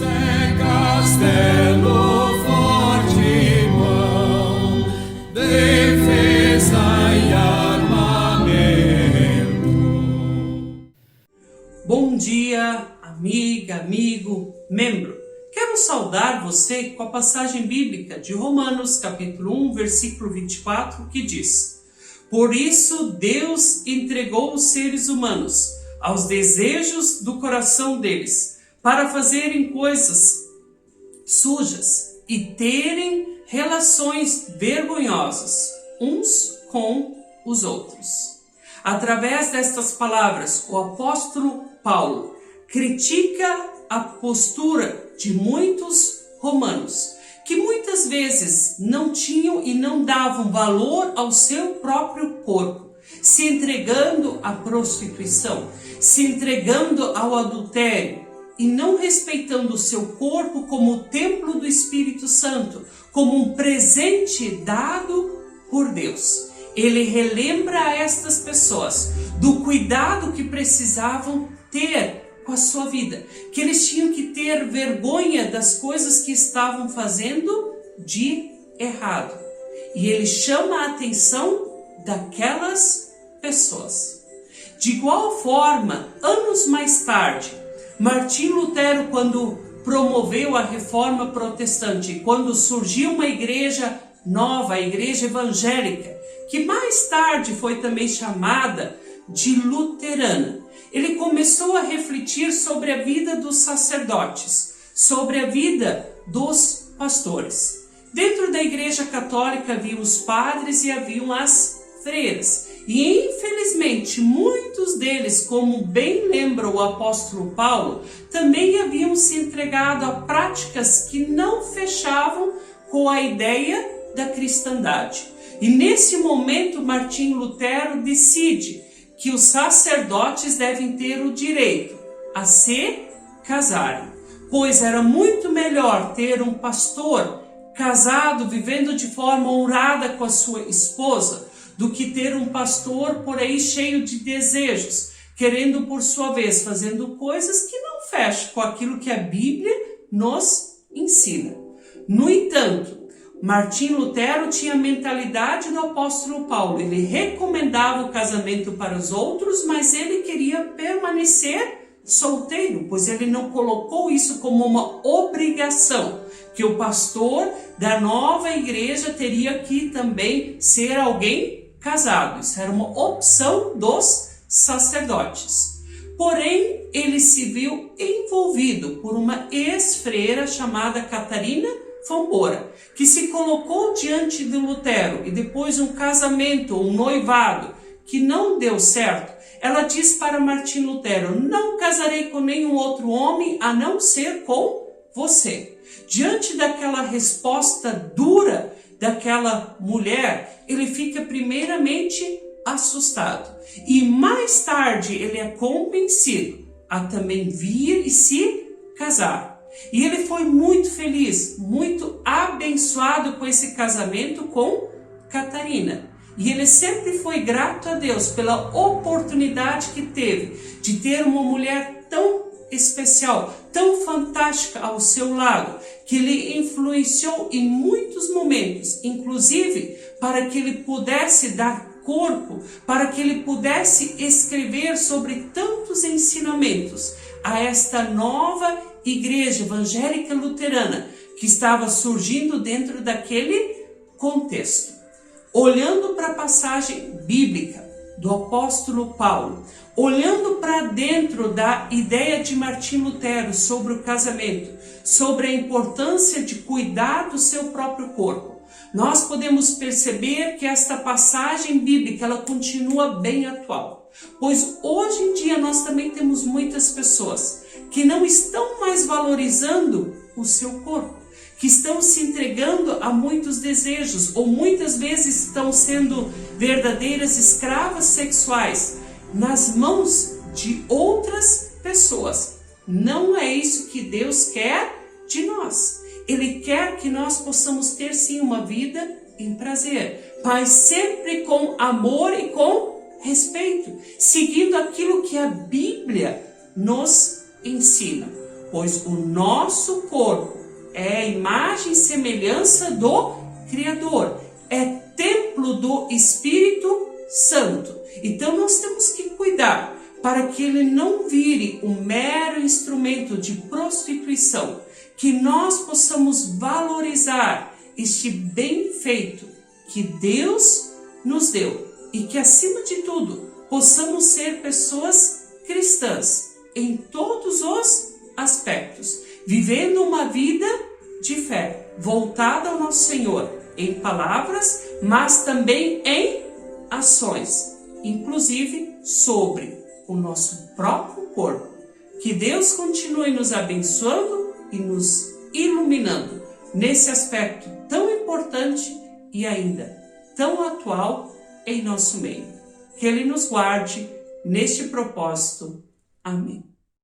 é castelo forte, mão, defesa e armamento. Bom dia, amiga, amigo, membro. Quero saudar você com a passagem bíblica de Romanos, capítulo 1, versículo 24, que diz: Por isso Deus entregou os seres humanos aos desejos do coração deles, para fazerem coisas sujas e terem relações vergonhosas uns com os outros. Através destas palavras, o apóstolo Paulo critica a postura de muitos romanos, que muitas vezes não tinham e não davam valor ao seu próprio corpo, se entregando à prostituição, se entregando ao adultério e não respeitando o seu corpo como o templo do Espírito Santo, como um presente dado por Deus. Ele relembra a estas pessoas do cuidado que precisavam ter com a sua vida, que eles tinham que ter vergonha das coisas que estavam fazendo de errado. E ele chama a atenção daquelas pessoas. De igual forma, anos mais tarde, Martim Lutero, quando promoveu a reforma protestante, quando surgiu uma igreja nova, a igreja evangélica, que mais tarde foi também chamada de luterana, ele começou a refletir sobre a vida dos sacerdotes, sobre a vida dos pastores. Dentro da igreja católica haviam os padres e haviam as freiras. E infelizmente muitos deles, como bem lembra o apóstolo Paulo, também haviam se entregado a práticas que não fechavam com a ideia da cristandade. E nesse momento Martim Lutero decide que os sacerdotes devem ter o direito a se casarem, pois era muito melhor ter um pastor casado, vivendo de forma honrada com a sua esposa, do que ter um pastor por aí cheio de desejos, querendo por sua vez, fazendo coisas que não fecham com aquilo que a Bíblia nos ensina. No entanto, Martim Lutero tinha a mentalidade do apóstolo Paulo. Ele recomendava o casamento para os outros, mas ele queria permanecer solteiro, pois ele não colocou isso como uma obrigação, que o pastor da nova igreja teria que também ser alguém casado. Isso era uma opção dos sacerdotes. Porém, ele se viu envolvido por uma ex-freira chamada Catarina Fombora, que se colocou diante de Lutero, e depois um casamento, um noivado, que não deu certo, ela diz para Martim Lutero: não casarei com nenhum outro homem a não ser com você. Diante daquela resposta dura daquela mulher, ele fica primeiramente assustado, e mais tarde ele é convencido a também vir e se casar. E ele foi muito feliz, muito abençoado com esse casamento com Catarina. E ele sempre foi grato a Deus pela oportunidade que teve de ter uma mulher tão especial, tão fantástica ao seu lado, que ele influenciou em muitos momentos, inclusive para que ele pudesse dar corpo, para que ele pudesse escrever sobre tantos ensinamentos a esta nova igreja evangélica luterana que estava surgindo dentro daquele contexto. Olhando para a passagem bíblica do apóstolo Paulo, olhando para dentro da ideia de Martim Lutero sobre o casamento, sobre a importância de cuidar do seu próprio corpo, nós podemos perceber que esta passagem bíblica ela continua bem atual, pois hoje em dia nós também temos muitas pessoas que não estão mais valorizando o seu corpo, que estão se entregando a muitos desejos, ou muitas vezes estão sendo verdadeiras escravas sexuais nas mãos de outras pessoas. Não é isso que Deus quer de nós. Ele quer que nós possamos ter sim uma vida em prazer, mas sempre com amor e com respeito, seguindo aquilo que a Bíblia nos ensina. pois o nosso corpo é a imagem e semelhança do Criador, é templo do Espírito Santo. Então nós temos que cuidar para que ele não vire um mero instrumento de prostituição, que nós possamos valorizar este bem feito que Deus nos deu e que, acima de tudo, possamos ser pessoas cristãs em todos os aspectos, vivendo uma vida de fé, voltada ao nosso Senhor, em palavras, mas também em ações, inclusive sobre o nosso próprio corpo. Que Deus continue nos abençoando e nos iluminando nesse aspecto tão importante e ainda tão atual em nosso meio. Que Ele nos guarde neste propósito. Amém.